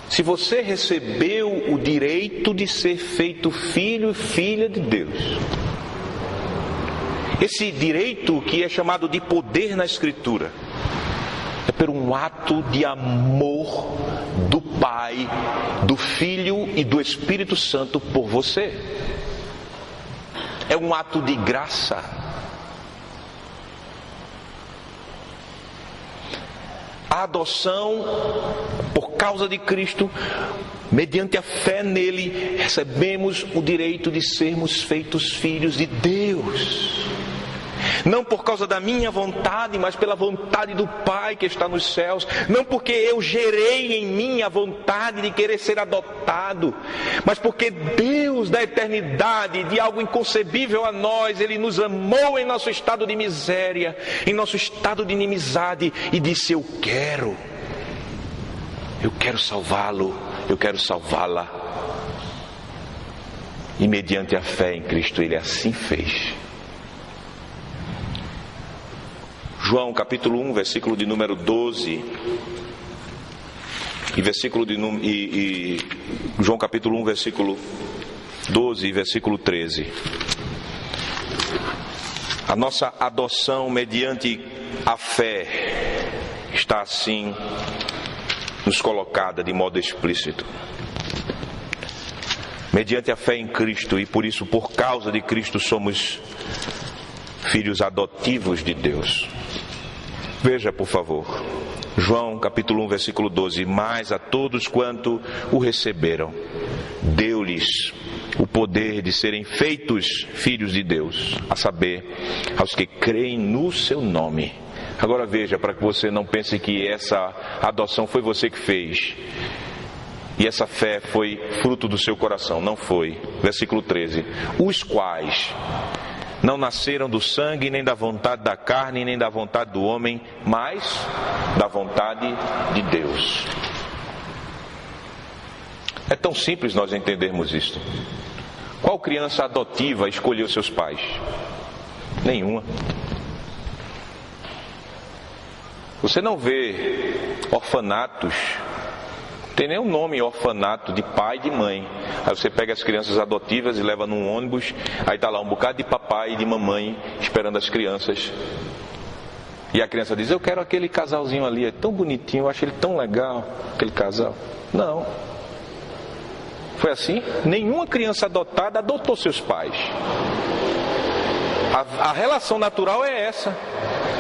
se você recebeu o direito de ser feito filho e filha de Deus, esse direito que é chamado de poder na Escritura, é por um ato de amor do Pai, do Filho e do Espírito Santo por você. É um ato de graça. A adoção, por causa de Cristo, mediante a fé nele, recebemos o direito de sermos feitos filhos de Deus. Não por causa da minha vontade, mas pela vontade do Pai que está nos céus. Não porque eu gerei em mim a vontade de querer ser adotado, mas porque Deus da eternidade, de algo inconcebível a nós, Ele nos amou em nosso estado de miséria, em nosso estado de inimizade, e disse: eu quero salvá-lo, eu quero salvá-la. E mediante a fé em Cristo, Ele assim fez. João capítulo 1, versículo de número 12 e João capítulo 1, versículo 12 e versículo 13. A nossa adoção mediante a fé está assim nos colocada de modo explícito. Mediante a fé em Cristo, e por isso, por causa de Cristo, somos filhos adotivos de Deus. Veja, por favor, João capítulo 1, versículo 12. Mas a todos quanto o receberam, deu-lhes o poder de serem feitos filhos de Deus, a saber, aos que creem no seu nome. Agora veja, para que você não pense que essa adoção foi você que fez, e essa fé foi fruto do seu coração. Não foi. Versículo 13. Os quais não nasceram do sangue, nem da vontade da carne, nem da vontade do homem, mas da vontade de Deus. É tão simples nós entendermos isto. Qual criança adotiva escolheu seus pais? Nenhuma. Você não vê orfanatos, tem nem um nome orfanato de pai e de mãe. Aí você pega as crianças adotivas e leva num ônibus, aí está lá um bocado de papai e de mamãe esperando as crianças. E a criança diz: eu quero aquele casalzinho ali, é tão bonitinho, eu acho ele tão legal, aquele casal. Não. Foi assim? Nenhuma criança adotada adotou seus pais. A relação natural é essa.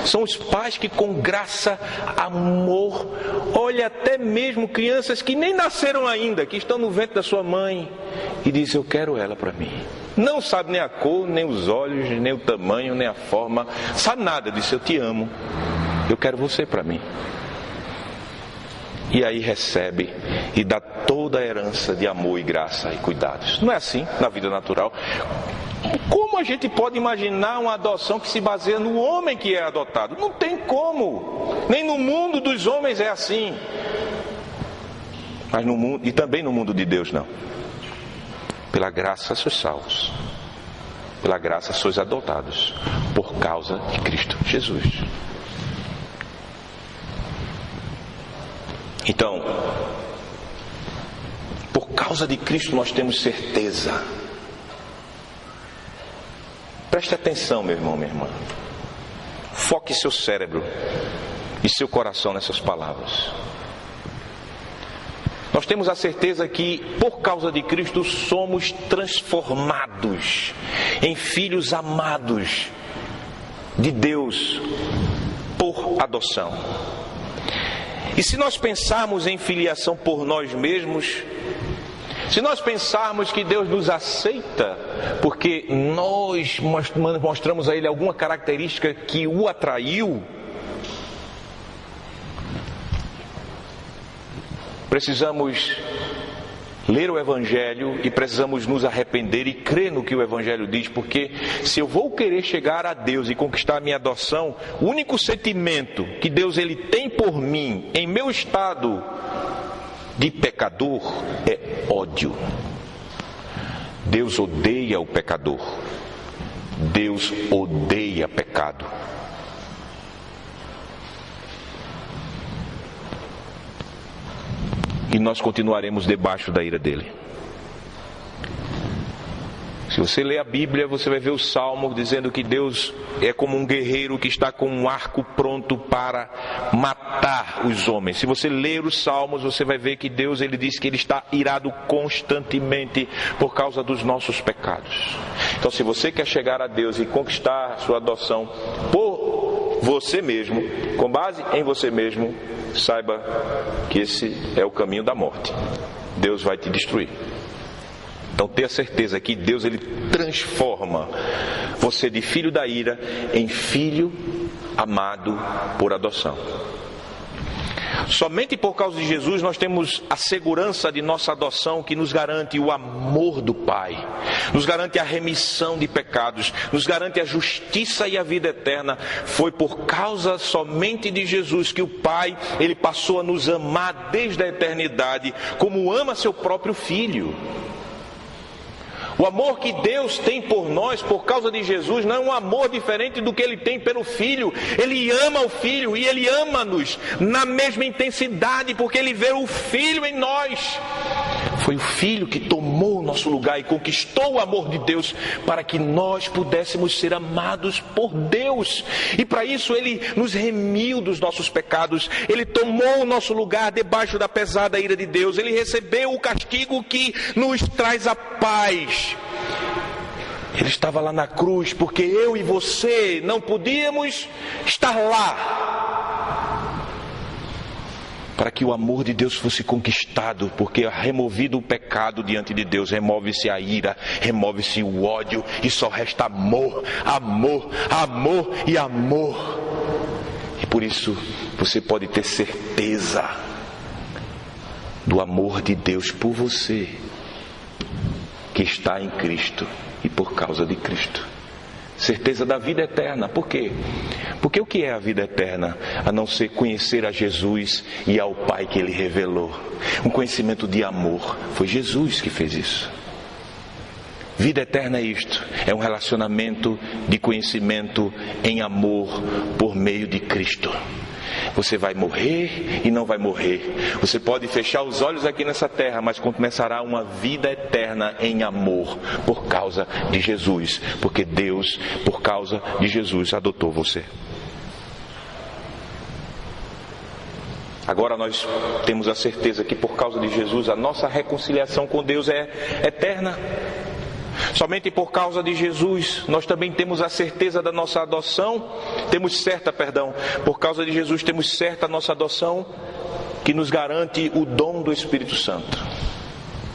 São os pais que, com graça, amor, olha, até mesmo crianças que nem nasceram ainda, que estão no ventre da sua mãe, e diz: eu quero ela para mim. Não sabe nem a cor, nem os olhos, nem o tamanho, nem a forma, sabe nada, diz: eu te amo, eu quero você para mim. E aí recebe e dá toda a herança de amor e graça e cuidados. Não é assim na vida natural. Como a gente pode imaginar uma adoção que se baseia no homem que é adotado? Não tem como. Nem no mundo dos homens é assim. Mas no mundo, e também no mundo de Deus não. Pela graça sois salvos. Pela graça sois adotados. Por causa de Cristo Jesus. Então, por causa de Cristo nós temos certeza. Preste atenção, meu irmão, minha irmã. Foque seu cérebro e seu coração nessas palavras. Nós temos a certeza que, por causa de Cristo, somos transformados em filhos amados de Deus por adoção. E se nós pensarmos em filiação por nós mesmos, se nós pensarmos que Deus nos aceita porque nós mostramos a Ele alguma característica que o atraiu, precisamos ler o Evangelho e precisamos nos arrepender e crer no que o Evangelho diz, porque se eu vou querer chegar a Deus e conquistar a minha adoção, o único sentimento que Deus ele tem por mim, em meu estado de pecador, é ódio. Deus odeia o pecador. Deus odeia pecado. E nós continuaremos debaixo da ira dele. Se você ler a Bíblia, você vai ver o Salmo dizendo que Deus é como um guerreiro que está com um arco pronto para matar os homens. Se você ler os Salmos, você vai ver que Deus ele diz que ele está irado constantemente por causa dos nossos pecados. Então, se você quer chegar a Deus e conquistar a sua adoção por você mesmo, com base em você mesmo, saiba que esse é o caminho da morte. Deus vai te destruir. Então tenha certeza que Deus ele transforma você de filho da ira em filho amado por adoção. Somente por causa de Jesus nós temos a segurança de nossa adoção, que nos garante o amor do Pai, nos garante a remissão de pecados, nos garante a justiça e a vida eterna. Foi por causa somente de Jesus que o Pai ele passou a nos amar desde a eternidade, como ama seu próprio Filho. O amor que Deus tem por nós, por causa de Jesus, não é um amor diferente do que Ele tem pelo Filho. Ele ama o Filho e Ele ama-nos na mesma intensidade, porque Ele vê o Filho em nós. Foi o Filho que tomou o nosso lugar e conquistou o amor de Deus para que nós pudéssemos ser amados por Deus. E para isso Ele nos remiu dos nossos pecados. Ele tomou o nosso lugar debaixo da pesada ira de Deus. Ele recebeu o castigo que nos traz a paz. Ele estava lá na cruz porque eu e você não podíamos estar lá, para que o amor de Deus fosse conquistado, porque removido o pecado diante de Deus, remove-se a ira, remove-se o ódio e só resta amor, amor, amor e amor. E por isso você pode ter certeza do amor de Deus por você, que está em Cristo e por causa de Cristo. Certeza da vida eterna. Por quê? Porque o que é a vida eterna? A não ser conhecer a Jesus e ao Pai que Ele revelou. Um conhecimento de amor. Foi Jesus que fez isso. Vida eterna é isto. É um relacionamento de conhecimento em amor por meio de Cristo. Você vai morrer e não vai morrer. Você pode fechar os olhos aqui nessa terra, mas começará uma vida eterna em amor por causa de Jesus. Porque Deus, por causa de Jesus, adotou você. Agora nós temos a certeza que por causa de Jesus a nossa reconciliação com Deus é eterna. Somente por causa de Jesus nós também temos a certeza da nossa adoção. Por causa de Jesus temos certa a nossa adoção, que nos garante o dom do Espírito Santo.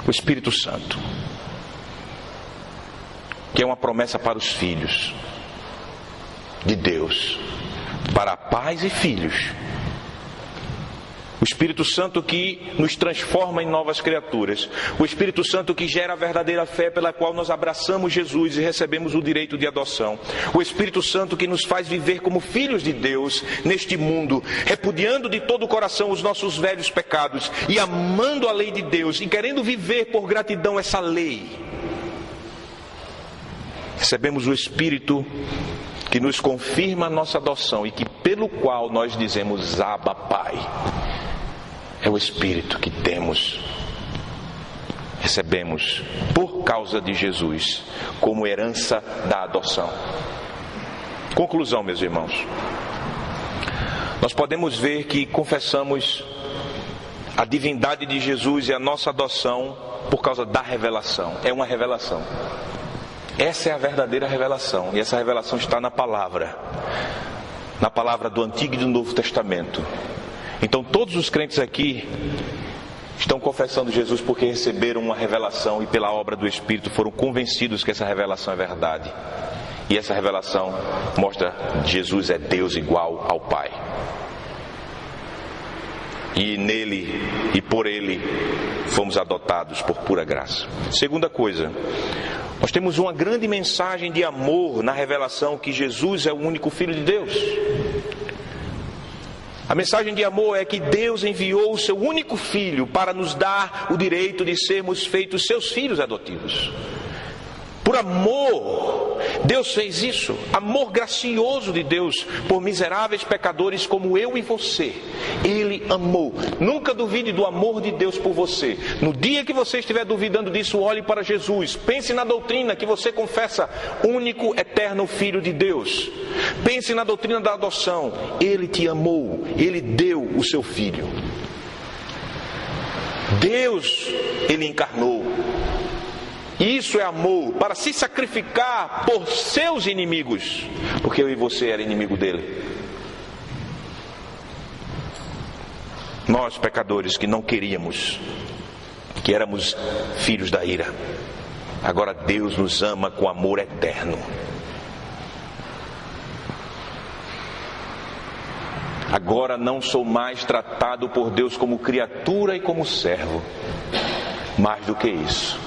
O Espírito Santo, que é uma promessa para os filhos de Deus, para pais e filhos. O Espírito Santo que nos transforma em novas criaturas. O Espírito Santo que gera a verdadeira fé pela qual nós abraçamos Jesus e recebemos o direito de adoção. O Espírito Santo que nos faz viver como filhos de Deus neste mundo, repudiando de todo o coração os nossos velhos pecados e amando a lei de Deus e querendo viver por gratidão essa lei. Recebemos o Espírito que nos confirma a nossa adoção e que pelo qual nós dizemos Abba, Pai. É o Espírito que recebemos por causa de Jesus, como herança da adoção. Conclusão, meus irmãos. Nós podemos ver que confessamos a divindade de Jesus e a nossa adoção por causa da revelação. É uma revelação. Essa é a verdadeira revelação. E essa revelação está na palavra do Antigo e do Novo Testamento. Então todos os crentes aqui estão confessando Jesus porque receberam uma revelação e pela obra do Espírito foram convencidos que essa revelação é verdade. E essa revelação mostra que Jesus é Deus igual ao Pai. E nele e por ele fomos adotados por pura graça. Segunda coisa, nós temos uma grande mensagem de amor na revelação que Jesus é o único Filho de Deus. A mensagem de amor é que Deus enviou o seu único Filho para nos dar o direito de sermos feitos seus filhos adotivos. Por amor, Deus fez isso. Amor gracioso de Deus por miseráveis pecadores como eu e você. Ele amou. Nunca duvide do amor de Deus por você. No dia que você estiver duvidando disso, olhe para Jesus. Pense na doutrina que você confessa, único, eterno Filho de Deus. Pense na doutrina da adoção. Ele te amou. Ele deu o seu Filho. Deus, Ele encarnou. Isso é amor, para se sacrificar por seus inimigos, porque eu e você eram inimigo dele. Nós, pecadores, que não queríamos, que éramos filhos da ira, agora Deus nos ama com amor eterno. Agora não sou mais tratado por Deus como criatura e como servo. Mais do que isso,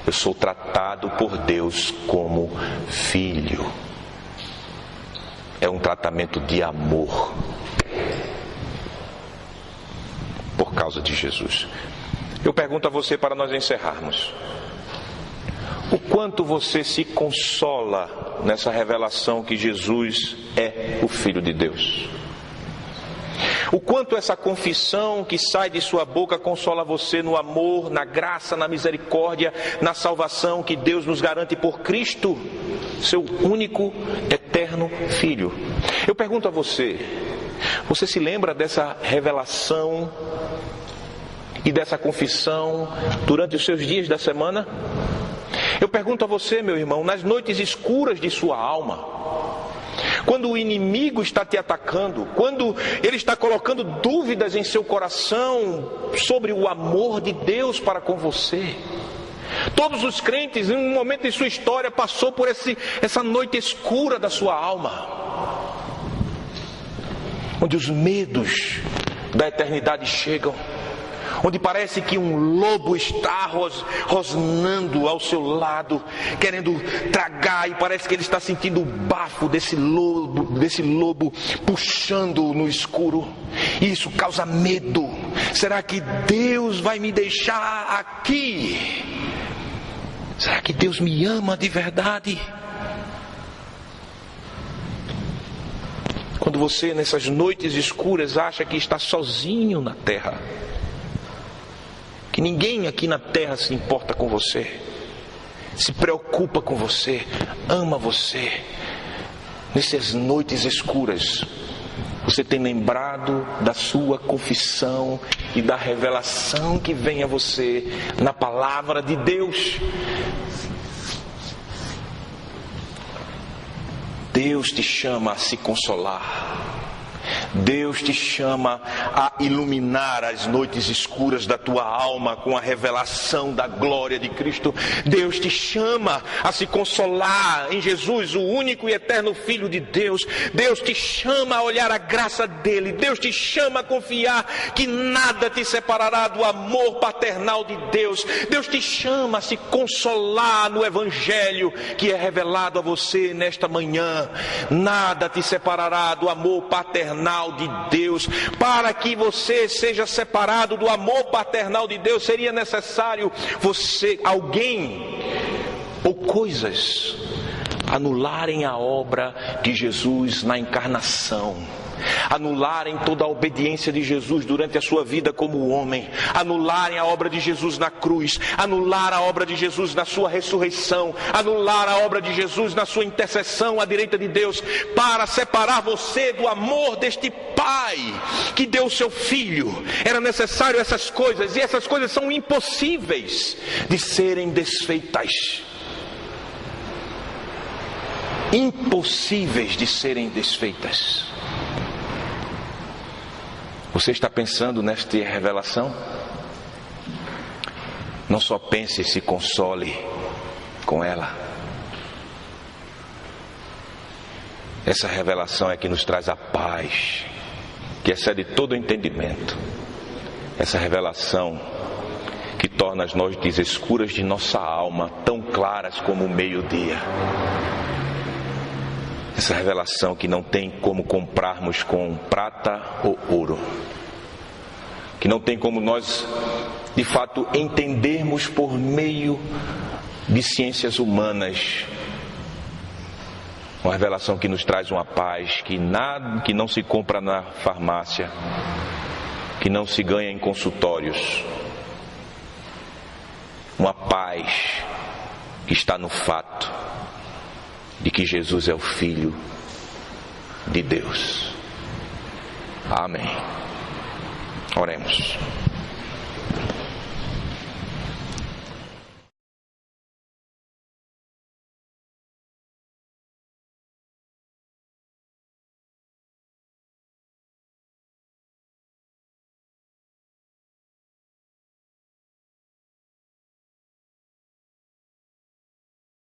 eu sou tratado por Deus como filho. É um tratamento de amor por causa de Jesus. Eu pergunto a você para nós encerrarmos: o quanto você se consola nessa revelação que Jesus é o Filho de Deus? O quanto essa confissão que sai de sua boca consola você no amor, na graça, na misericórdia, na salvação que Deus nos garante por Cristo, seu único, eterno Filho. Eu pergunto a você, você se lembra dessa revelação e dessa confissão durante os seus dias da semana? Eu pergunto a você, meu irmão, nas noites escuras de sua alma, quando o inimigo está te atacando, quando ele está colocando dúvidas em seu coração sobre o amor de Deus para com você. Todos os crentes, em um momento em sua história, passou por essa noite escura da sua alma, onde os medos da eternidade chegam, onde parece que um lobo está rosnando ao seu lado, querendo tragar, e parece que ele está sentindo o bafo desse lobo puxando no escuro. E isso causa medo. Será que Deus vai me deixar aqui? Será que Deus me ama de verdade? Quando você, nessas noites escuras, acha que está sozinho na terra, que ninguém aqui na terra se importa com você, se preocupa com você, ama você, nessas noites escuras, você tem lembrado da sua confissão e da revelação que vem a você na palavra de Deus. Deus te chama a se consolar. Deus te chama a iluminar as noites escuras da tua alma com a revelação da glória de Cristo. Deus te chama a se consolar em Jesus, o único e eterno Filho de Deus. Deus te chama a olhar a graça dele. Deus te chama a confiar que nada te separará do amor paternal de Deus. Deus te chama a se consolar no Evangelho que é revelado a você nesta manhã. Nada te separará do amor paternal de Deus. Para que você seja separado do amor paternal de Deus, seria necessário alguém ou coisas anularem a obra de Jesus na encarnação, anularem toda a obediência de Jesus durante a sua vida como homem, anularem a obra de Jesus na cruz, anular a obra de Jesus na sua ressurreição, anular a obra de Jesus na sua intercessão à direita de Deus, para separar você do amor deste Pai que deu o seu Filho. Era necessário essas coisas, e essas coisas são impossíveis de serem desfeitas. Impossíveis de serem desfeitas. Você está pensando nesta revelação? Não só pense e se console com ela. Essa revelação é que nos traz a paz, que excede todo o entendimento. Essa revelação que torna as noites escuras de nossa alma tão claras como o meio-dia. Essa revelação que não tem como comprarmos com prata ou ouro. Que não tem como nós, de fato, entendermos por meio de ciências humanas. Uma revelação que nos traz uma paz que não se compra na farmácia, que não se ganha em consultórios. Uma paz que está no fato de que Jesus é o Filho de Deus. Amém. Oremos.